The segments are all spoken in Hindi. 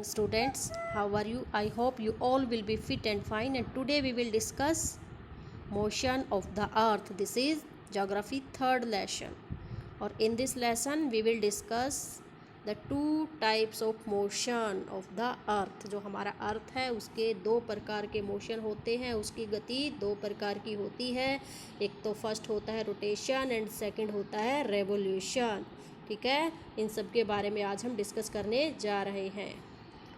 Students, how are you? I hope you all will be fit and fine, and today we will discuss motion of the earth. This is geography third lesson, or in this lesson we will discuss the two types of motion of the earth. जो हमारा अर्थ है उसके दो प्रकार के मोशन होते हैं, उसकी गति दो प्रकार की होती है. एक तो फर्स्ट होता है रोटेशन एंड सेकंड होता है रेवोल्यूशन. ठीक है, इन सब के बारे में आज हम डिस्कस करने जा रहे हैं.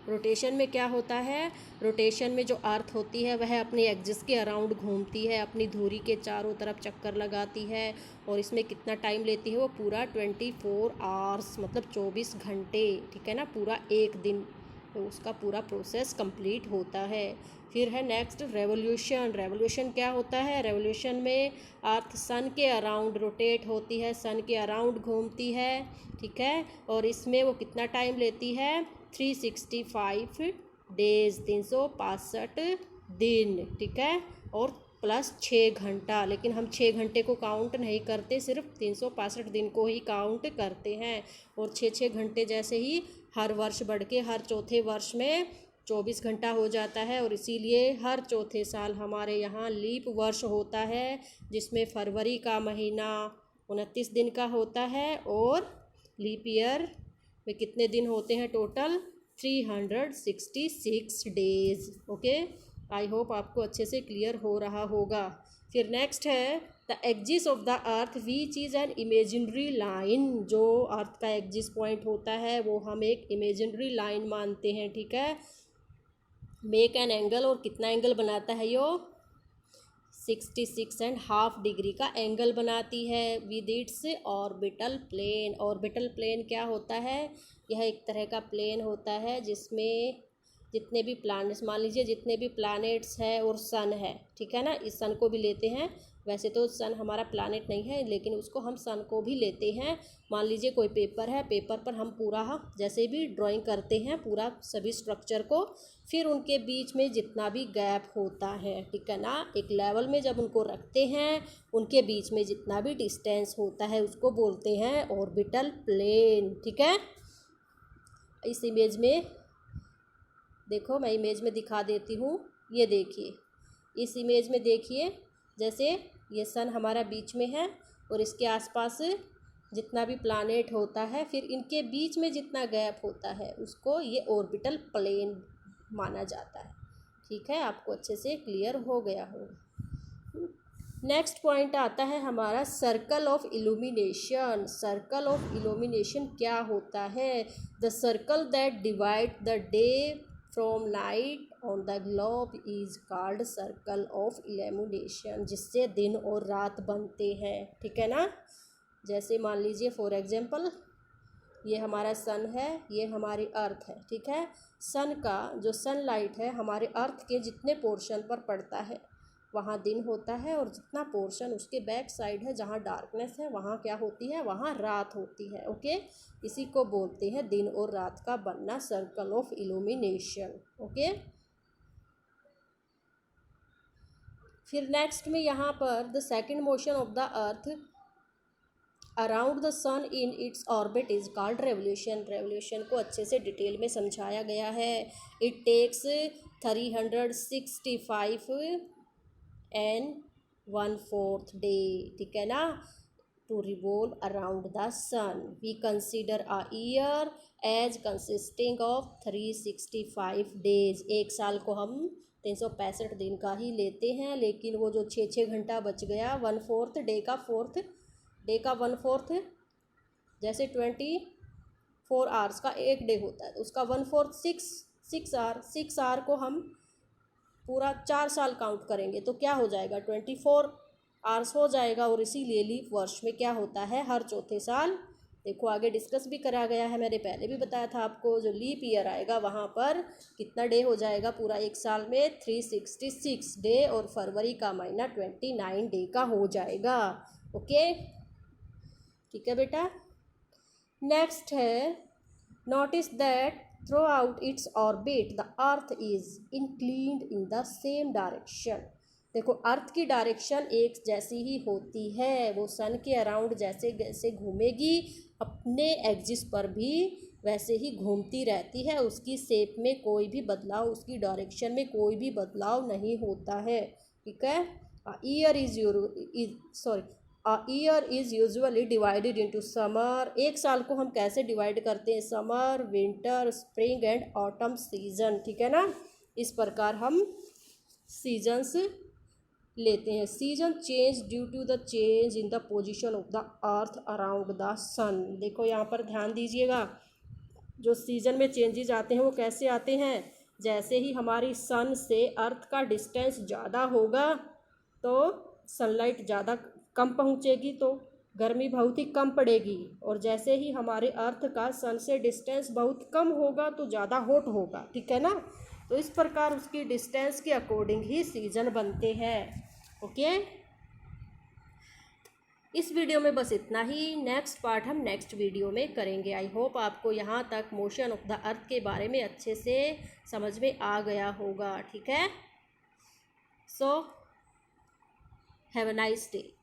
रोटेशन में क्या होता है? रोटेशन में जो अर्थ होती है वह अपने एक्सिस के अराउंड घूमती है, अपनी धुरी के चारों तरफ चक्कर लगाती है, और इसमें कितना टाइम लेती है? वो पूरा 24 आवर्स, मतलब 24 घंटे. ठीक है ना, पूरा एक दिन तो उसका पूरा प्रोसेस कंप्लीट होता है. फिर है नेक्स्ट रेवोल्यूशन. रेवोल्यूशन क्या होता है? रेवोल्यूशन में अर्थ सन के अराउंड रोटेट होती है, सन के अराउंड घूमती है. ठीक है, और इसमें वो कितना टाइम लेती है? 365 डेज, 365 दिन. ठीक है, और प्लस 6 घंटा. लेकिन हम 6 घंटे को काउंट नहीं करते, सिर्फ 365 दिन को ही काउंट करते हैं. और 6 घंटे जैसे ही हर वर्ष बढ़ के हर चौथे वर्ष में 24 घंटा हो जाता है. और इसीलिए हर चौथे साल हमारे यहाँ लीप वर्ष होता है, जिसमें फरवरी का महीना 29 दिन का होता है, और लीप ईयर में कितने दिन होते हैं total? 366 days. Okay, I hope आपको अच्छे से क्लियर हो रहा होगा. फिर नेक्स्ट है the axis of the earth which is an imaginary line. जो अर्थ का एक्सिस पॉइंट होता है वो हम एक इमेजिनरी लाइन मानते हैं. ठीक है, मेक एन एंगल, और कितना एंगल बनाता है यो? 66.5 डिग्री का एंगल बनाती है with its orbital plane. Orbital plane क्या होता है? यह एक तरह का प्लेन होता है जिसमें जितने भी प्लैनेट्स, मान लीजिए जितने भी प्लैनेट्स हैं और सन है. ठीक है ना, इस सन को भी लेते हैं. वैसे तो सन हमारा प्लैनेट नहीं है, लेकिन उसको हम सन को भी लेते हैं. मान लीजिए कोई पेपर है, पेपर पर हम पूरा जैसे भी ड्राइंग करते हैं पूरा सभी स्ट्रक्चर को, फिर उनके बीच में जितना भी गैप होता है, ठीक है ना, एक लेवल में जब उनको रखते हैं, उनके बीच में जितना भी डिस्टेंस होता है उसको बोलते हैं ऑर्बिटल प्लेन. ठीक है, इस इमेज में देखो, मैं इमेज में दिखा देती हूँ. ये देखिए, इस इमेज में देखिए, जैसे ये सन हमारा बीच में है और इसके आसपास जितना भी प्लैनेट होता है, फिर इनके बीच में जितना गैप होता है उसको ये ऑर्बिटल प्लेन माना जाता है. ठीक है, आपको अच्छे से क्लियर हो गया होगा. नेक्स्ट पॉइंट आता है हमारा circle of illumination. Circle of illumination क्या होता है? The circle that divide the day from night on the globe is called circle of illumination. जिससे दिन और रात बनते हैं. ठीक है ना, जैसे मान लीजिए फॉर एग्जांपल ये हमारा सन है, ये हमारी अर्थ है. ठीक है, सन का जो सनलाइट है हमारे अर्थ के जितने पोर्शन पर पड़ता है वहाँ दिन होता है, और जितना पोर्शन उसके बैक साइड है जहाँ डार्कनेस है वहाँ क्या होती है? वहाँ रात होती है. ओके, इसी को बोलते हैं दिन और रात का बनना, सर्कल ऑफ इल्यूमिनेशन. ओके, फिर नेक्स्ट में यहाँ पर the second motion of the earth around the sun in its orbit is called revolution. Revolution को अच्छे से डिटेल में समझाया गया है. It takes 365 and 1/4 day. ठीक है ना, to revolve around the sun. We consider a year as consisting of 365 days. एक साल को हम 365 दिन का ही लेते हैं, लेकिन वो जो 6 घंटा बच गया, 1/4 डे का 1/4, जैसे 24 आवर्स का एक डे होता है, तो उसका 1/4 6 आवर को हम पूरा 4 साल काउंट करेंगे तो क्या हो जाएगा? 24 आवर्स हो जाएगा. और इसीलिए लीप वर्ष में क्या होता है? हर चौथे साल, देखो आगे डिस्कस भी करा गया है, मैंने पहले भी बताया था आपको, जो लीप ईयर आएगा वहाँ पर कितना डे हो जाएगा पूरा एक साल में? 366 डे, और फरवरी का महीना 29 डे का हो जाएगा. ओके, ठीक है बेटा. नेक्स्ट है notice that throughout its orbit the earth is inclined in the same direction. देखो, अर्थ की डायरेक्शन एक जैसी ही होती है. वो सन के अराउंड जैसे जैसे घूमेगी अपने एक्सिस पर भी वैसे ही घूमती रहती है, उसकी शेप में कोई भी बदलाव, उसकी डायरेक्शन में कोई भी बदलाव नहीं होता है। ठीक है। Year is usually divided into summer. एक साल को हम कैसे डिवाइड करते हैं? Summer, winter, spring and autumn season. ठीक है ना। इस प्रकार हम सीजन्स लेते हैं। Season change due to the change in the position of the earth around the sun. देखो यहाँ पर ध्यान दीजिएगा, जो सीजन में चेंजेज आते हैं वो कैसे आते हैं? जैसे ही हमारी सन से अर्थ का डिस्टेंस ज़्यादा होगा तो सनलाइट ज़्यादा कम पहुँचेगी, तो गर्मी बहुत ही कम पड़ेगी। और जैसे ही हमारे अर्थ का सन से डिस्टेंस बहुत कम होगा तो ज़्यादा हॉट होगा। ठीक है ना। तो इस प्रकार उसकी डिस्टेंस के अकॉर्डिंग ही सीजन बनते हैं। ओके। इस वीडियो में बस इतना ही। नेक्स्ट पार्ट हम नेक्स्ट वीडियो में करेंगे। आई होप आपको यहाँ तक मोशन ऑफ द अर्थ के बारे में अच्छे से समझ में आ गया होगा। ठीक है। So have a nice day.